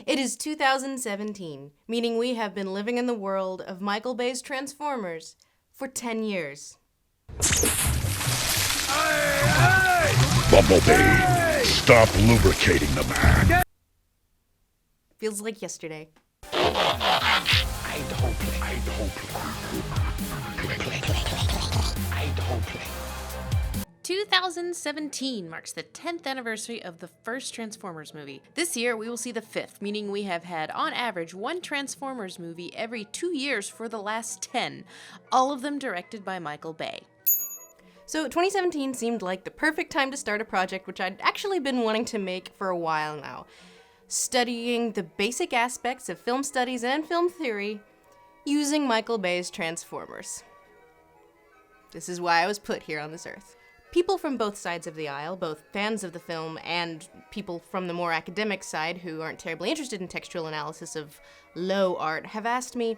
It is 2017, meaning we have been living in the world of Michael Bay's Transformers for 10 years. Bumblebee, stop lubricating the man. Feels like yesterday. I don't play. 2017 marks the 10th anniversary of the first Transformers movie. This year, we will see the 5th, meaning we have had, on average, one Transformers movie every 2 years for the last 10, all of them directed by Michael Bay. So 2017 seemed like the perfect time to start a project which I'd actually been wanting to make for a while now. Studying the basic aspects of film studies and film theory using Michael Bay's Transformers. This is why I was put here on this earth. People from both sides of the aisle, both fans of the film and people from the more academic side who aren't terribly interested in textual analysis of low art, have asked me,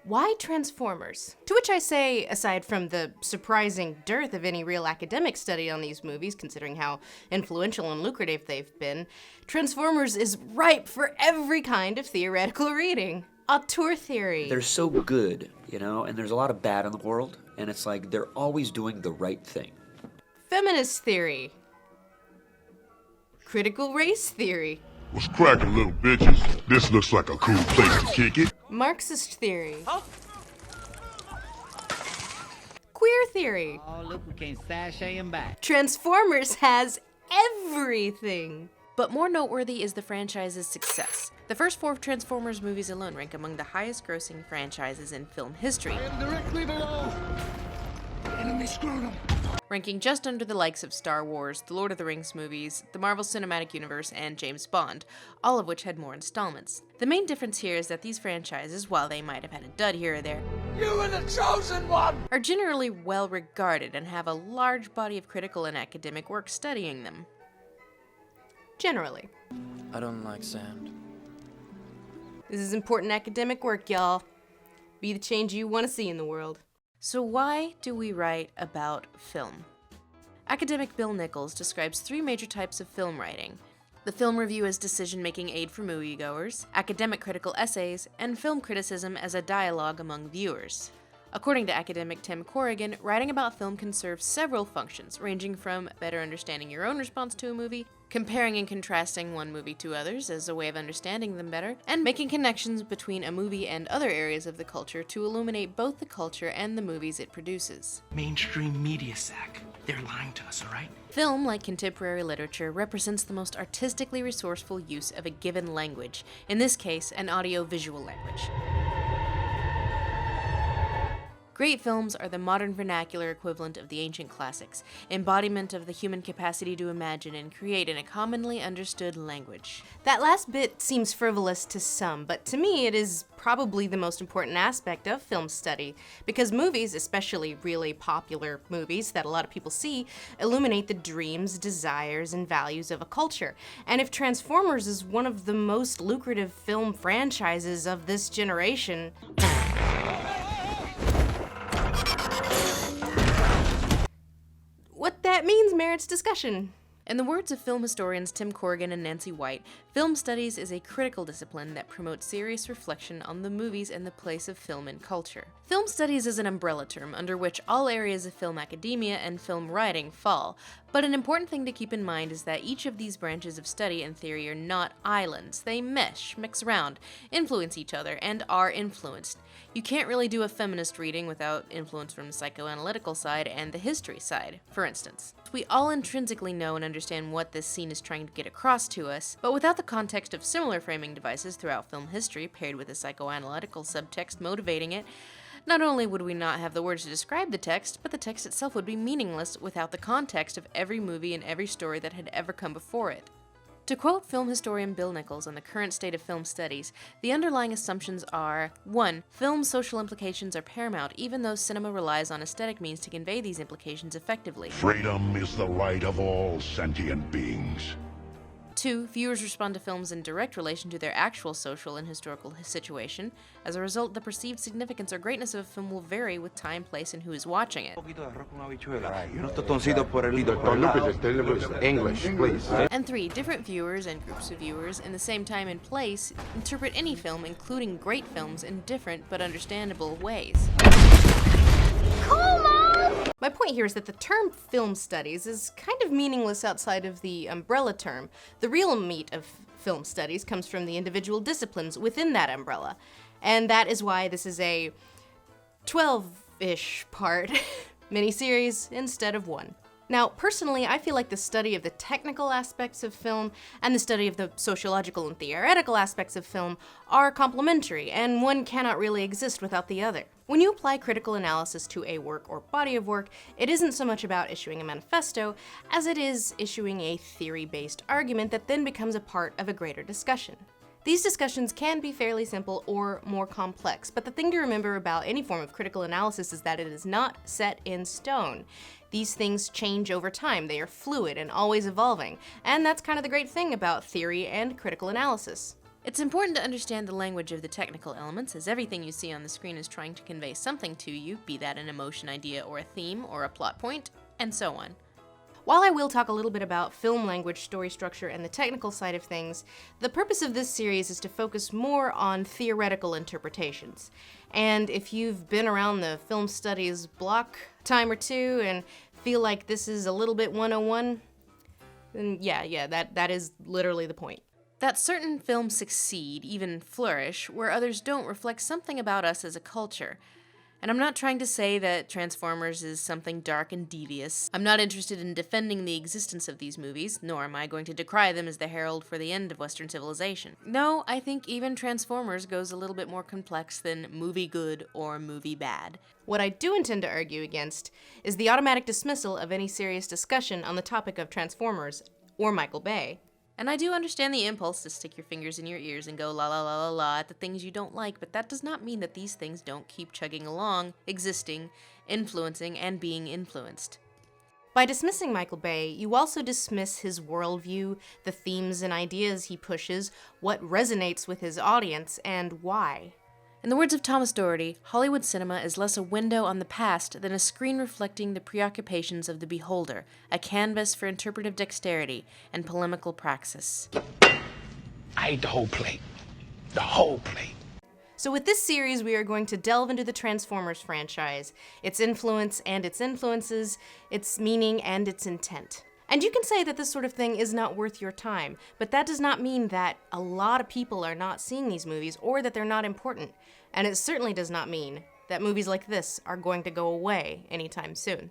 why Transformers? To which I say, aside from the surprising dearth of any real academic study on these movies, considering how influential and lucrative they've been, Transformers is ripe for every kind of theoretical reading. Auteur theory. They're so good, and there's a lot of bad in the world, and it's like they're always doing the right thing. Feminist theory. Critical race theory. What's cracking, little bitches? This looks like a cool place to kick it. Marxist theory. Queer theory. Oh, look, we came sashaying back. Transformers has everything. But more noteworthy is the franchise's success. The first 4 Transformers movies alone rank among the highest-grossing franchises in film history. I am directly below. The enemy scrotum. Ranking just under the likes of Star Wars, the Lord of the Rings movies, the Marvel Cinematic Universe, and James Bond, all of which had more installments. The main difference here is that these franchises, while they might have had a dud here or there, You were the chosen one! are generally well regarded and have a large body of critical and academic work studying them. Generally. I don't like sand. This is important academic work, y'all. Be the change you want to see in the world. So why do we write about film? Academic Bill Nichols describes 3 major types of film writing: the film review as decision-making aid for moviegoers, academic critical essays, and film criticism as a dialogue among viewers. According to academic Tim Corrigan, writing about film can serve several functions, ranging from better understanding your own response to a movie, comparing and contrasting one movie to others as a way of understanding them better, and making connections between a movie and other areas of the culture to illuminate both the culture and the movies it produces. Mainstream media sack. They're lying to us, all right? Film, like contemporary literature, represents the most artistically resourceful use of a given language, in this case, an audio-visual language. Great films are the modern vernacular equivalent of the ancient classics, embodiment of the human capacity to imagine and create in a commonly understood language. That last bit seems frivolous to some, but to me it is probably the most important aspect of film study, because movies, especially really popular movies that a lot of people see, illuminate the dreams, desires, and values of a culture. And if Transformers is one of the most lucrative film franchises of this generation, what that means merits discussion. In the words of film historians Tim Corrigan and Nancy White, film studies is a critical discipline that promotes serious reflection on the movies and the place of film in culture. Film studies is an umbrella term under which all areas of film academia and film writing fall, but an important thing to keep in mind is that each of these branches of study and theory are not islands. They mesh, mix around, influence each other, and are influenced. You can't really do a feminist reading without influence from the psychoanalytical side and the history side, for instance. We all intrinsically know and understand what this scene is trying to get across to us, but without the context of similar framing devices throughout film history paired with a psychoanalytical subtext motivating it, not only would we not have the words to describe the text, but the text itself would be meaningless without the context of every movie and every story that had ever come before it. To quote film historian Bill Nichols on the current state of film studies, the underlying assumptions are: 1. Film's social implications are paramount, even though cinema relies on aesthetic means to convey these implications effectively. Freedom is the right of all sentient beings. 2. Viewers respond to films in direct relation to their actual social and historical situation. As a result, the perceived significance or greatness of a film will vary with time, place, and who is watching it. English, please. And 3. Different viewers and groups of viewers in the same time and place interpret any film, including great films, in different but understandable ways. My point here is that the term film studies is kind of meaningless outside of the umbrella term. The real meat of film studies comes from the individual disciplines within that umbrella. And that is why this is a 12-ish part miniseries instead of one. Now, personally, I feel like the study of the technical aspects of film and the study of the sociological and theoretical aspects of film are complementary, and one cannot really exist without the other. When you apply critical analysis to a work or body of work, it isn't so much about issuing a manifesto as it is issuing a theory-based argument that then becomes a part of a greater discussion. These discussions can be fairly simple or more complex, but the thing to remember about any form of critical analysis is that it is not set in stone. These things change over time, they are fluid and always evolving, and that's kind of the great thing about theory and critical analysis. It's important to understand the language of the technical elements, as everything you see on the screen is trying to convey something to you, be that an emotion, idea, or a theme, or a plot point, and so on. While I will talk a little bit about film language, story structure, and the technical side of things, the purpose of this series is to focus more on theoretical interpretations. And if you've been around the film studies block a time or two and feel like this is a little bit 101, then yeah, that is literally the point. That certain films succeed, even flourish, where others don't reflect something about us as a culture. And I'm not trying to say that Transformers is something dark and devious. I'm not interested in defending the existence of these movies, nor am I going to decry them as the herald for the end of Western civilization. No, I think even Transformers goes a little bit more complex than movie good or movie bad. What I do intend to argue against is the automatic dismissal of any serious discussion on the topic of Transformers or Michael Bay. And I do understand the impulse to stick your fingers in your ears and go la la la la la at the things you don't like, but that does not mean that these things don't keep chugging along, existing, influencing, and being influenced. By dismissing Michael Bay, you also dismiss his worldview, the themes and ideas he pushes, what resonates with his audience, and why. In the words of Thomas Doherty, Hollywood cinema is less a window on the past than a screen reflecting the preoccupations of the beholder, a canvas for interpretive dexterity and polemical praxis. I ate the whole plate. The whole plate. So with this series, we are going to delve into the Transformers franchise, its influence and its influences, its meaning and its intent. And you can say that this sort of thing is not worth your time, but that does not mean that a lot of people are not seeing these movies or that they're not important. And it certainly does not mean that movies like this are going to go away anytime soon.